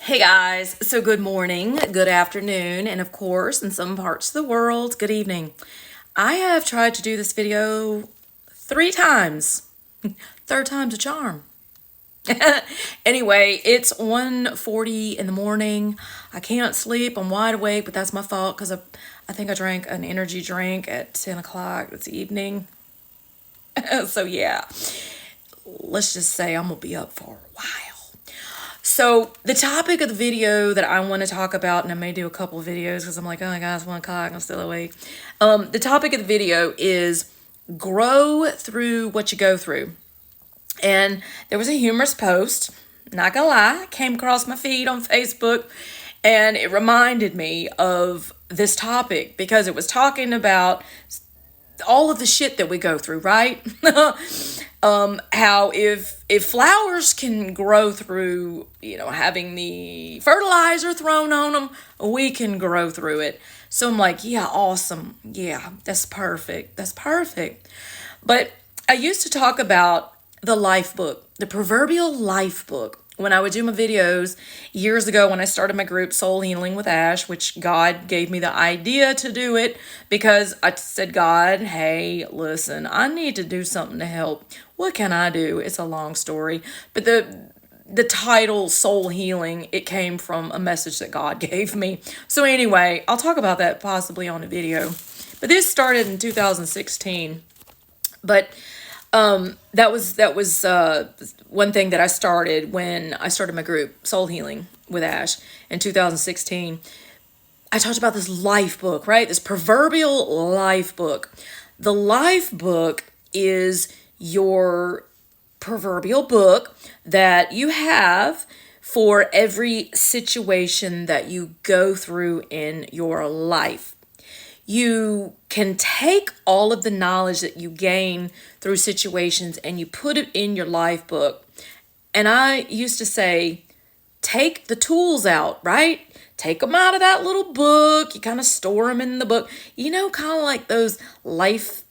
Hey guys, so good morning, good afternoon, and of course, in some parts of the world, good evening. I have tried to do this video 3 times. Third time's a charm. Anyway, it's 1:40 in the morning. I can't sleep. I'm wide awake, but that's my fault because I think I drank an energy drink at 10 o'clock this evening. So yeah, let's just say I'm gonna be up for a while. So the topic of the video that I want to talk about, and I may do a couple of videos because I'm like, oh my God, it's 1 o'clock, I'm still awake. The topic of the video is grow through what you go through. And there was a humorous post, not gonna lie, came across my feed on Facebook, and it reminded me of this topic because it was talking about all of the shit that we go through, right? How if flowers can grow through, having the fertilizer thrown on them, we can grow through it. So I'm like, yeah, awesome. Yeah, that's perfect. That's perfect. But I used to talk about the life book, the proverbial life book, when I would do my videos years ago when I started my group Soul Healing with Ash, which God gave me the idea to do it because I said, God, hey, listen, I need to do something to help. What can I do? It's a long story. But the title Soul Healing, it came from a message that God gave me. So anyway, I'll talk about that possibly on a video. But this started in 2016. But that was one thing that I started when I started my group, Soul Healing with Ash, in 2016. I talked about this life book, right? This proverbial life book. The life book is your proverbial book that you have for every situation that you go through in your life. You can take all of the knowledge that you gain through situations and you put it in your life book. And I used to say, take the tools out, right? Take them out of that little book. You kind of store them in the book. Kind of like those lifesaver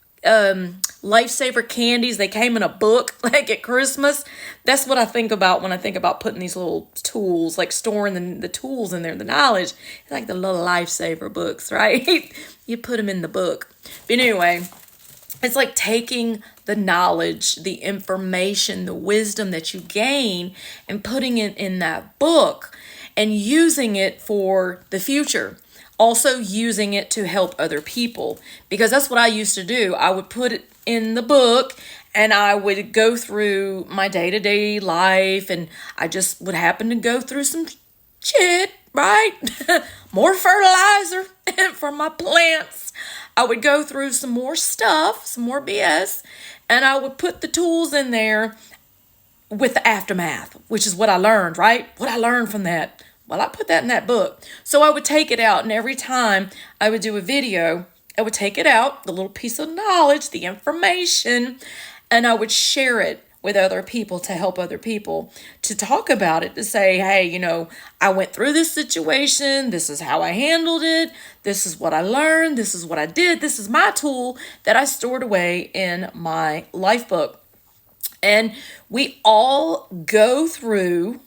candies. They came in a book like at Christmas. That's what I think about when I think about putting these little tools, like storing the tools in there, the knowledge. It's like the little lifesaver books, right? You put them in the book. But anyway, it's like taking the knowledge, the information, the wisdom that you gain and putting it in that book and using it for the future. Also using it to help other people, because that's what I used to do. I would put it in the book and I would go through my day-to-day life and I just would happen to go through some shit, right? More fertilizer for my plants. I would go through some more stuff, some more BS, and I would put the tools in there with the aftermath, which is what I learned, right? What I learned from that. Well, I put that in that book. So I would take it out, and every time I would do a video, I would take it out, the little piece of knowledge, the information, and I would share it with other people to help other people, to talk about it, to say, hey, I went through this situation. This is how I handled it. This is what I learned. This is what I did. This is my tool that I stored away in my life book. And we all go through,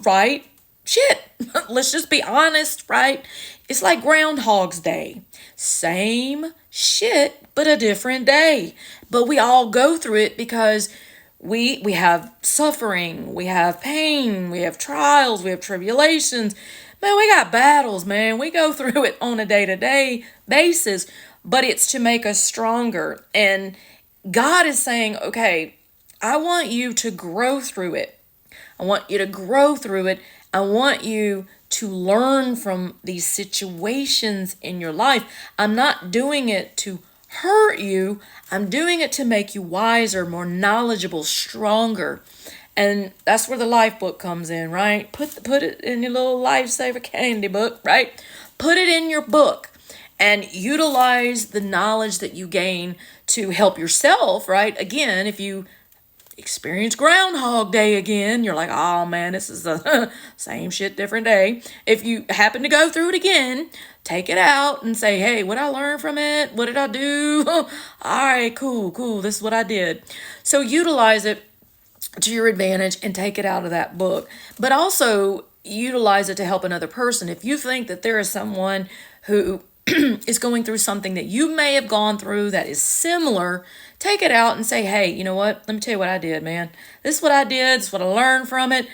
right? Shit, let's just be honest, right? It's like Groundhog's Day. Same shit, but a different day. But we all go through it because we have suffering, we have pain, we have trials, we have tribulations. Man, we got battles, man. We go through it on a day-to-day basis, but it's to make us stronger. And God is saying, okay, I want you to grow through it. I want you to grow through it. I want you to learn from these situations in your life. I'm not doing it to hurt you. I'm doing it to make you wiser, more knowledgeable, stronger. And that's where the life book comes in, right? Put it in your little lifesaver candy book, right? Put it in your book and utilize the knowledge that you gain to help yourself, right? Again, if you experience Groundhog Day again, you're like, oh man, this is the same shit, different day. If you happen to go through it again, take it out and say, hey, what I learned from it? What did I do? All right, cool. This is what I did. So utilize it to your advantage and take it out of that book. But also utilize it to help another person. If you think that there is someone who is going through something that you may have gone through that is similar, take it out and say, hey, you know what? Let me tell you what I did, man. This is what I did. This is what I learned from it.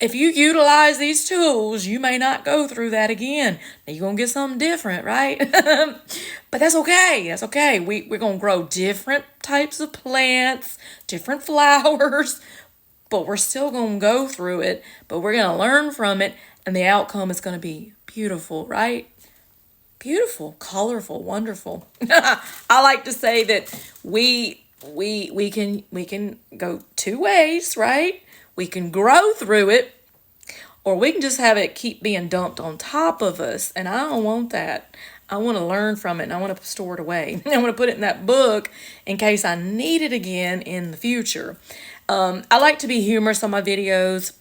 If you utilize these tools, you may not go through that again. Now, you're going to get something different, right? But that's okay. That's okay. We're going to grow different types of plants, different flowers, but we're still going to go through it, but we're going to learn from it, and the outcome is going to be beautiful, right? Beautiful, colorful, wonderful. I like to say that we can go two ways, right? We can grow through it, or we can just have it keep being dumped on top of us. And I don't want that. I want to learn from it, and I want to store it away. I want to put it in that book in case I need it again in the future. I like to be humorous on my videos.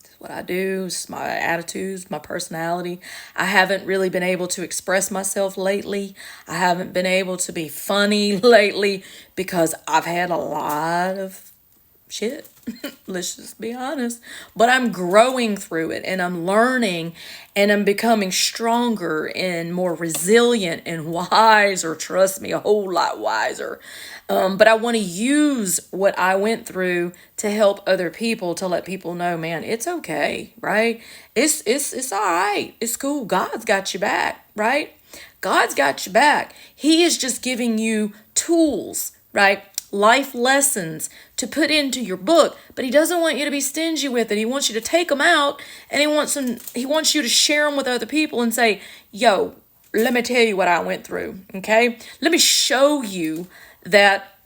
It's what I do. It's my attitudes, my personality. I haven't really been able to express myself lately. I haven't been able to be funny lately because I've had a lot of shit. Let's just be honest. But I'm growing through it, and I'm learning, and I'm becoming stronger and more resilient and wiser. Trust me, a whole lot wiser. But I want to use what I went through to help other people, to let people know, man, it's okay, right? It's all right. It's cool. God's got your back, right? God's got your back. He is just giving you tools, right? Life lessons to put into your book, but he doesn't want you to be stingy with it. He wants you to take them out, and he wants you to share them with other people and say, yo, let me tell you what I went through, okay? Let me show you that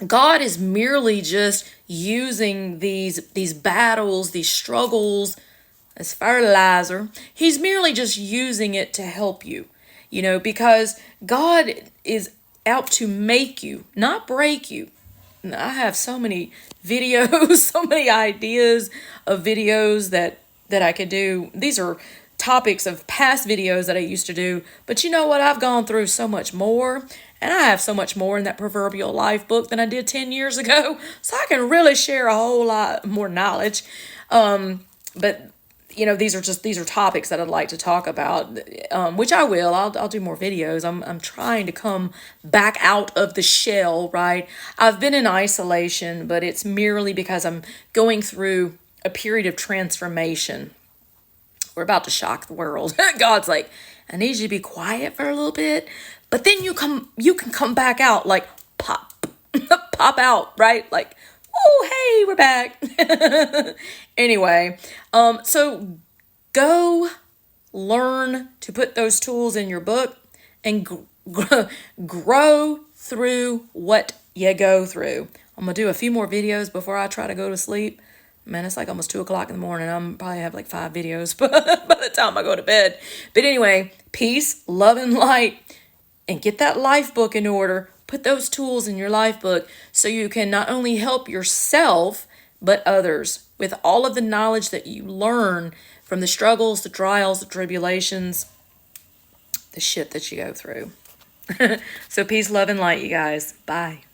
God is merely just using these battles, these struggles as fertilizer. He's merely just using it to help you, because God is out to make you, not break you. I have so many videos, so many ideas of videos that I could do. These are topics of past videos that I used to do, but you know what? I've gone through so much more, and I have so much more in that proverbial life book than I did 10 years ago, so I can really share a whole lot more knowledge. But these are topics that I'd like to talk about, which I will. I'll do more videos. I'm trying to come back out of the shell, right? I've been in isolation, but it's merely because I'm going through a period of transformation. We're about to shock the world. God's like, I need you to be quiet for a little bit, but then you can come back out like pop, pop out, right? Like, oh, hey, we're back. Anyway, so go learn to put those tools in your book and grow through what you go through. I'm going to do a few more videos before I try to go to sleep. Man, it's like almost 2 o'clock in the morning. I'm probably have like 5 videos by the time I go to bed. But anyway, peace, love, and light. And get that life book in order. Put those tools in your life book so you can not only help yourself, but others with all of the knowledge that you learn from the struggles, the trials, the tribulations, the shit that you go through. So peace, love, and light, you guys. Bye.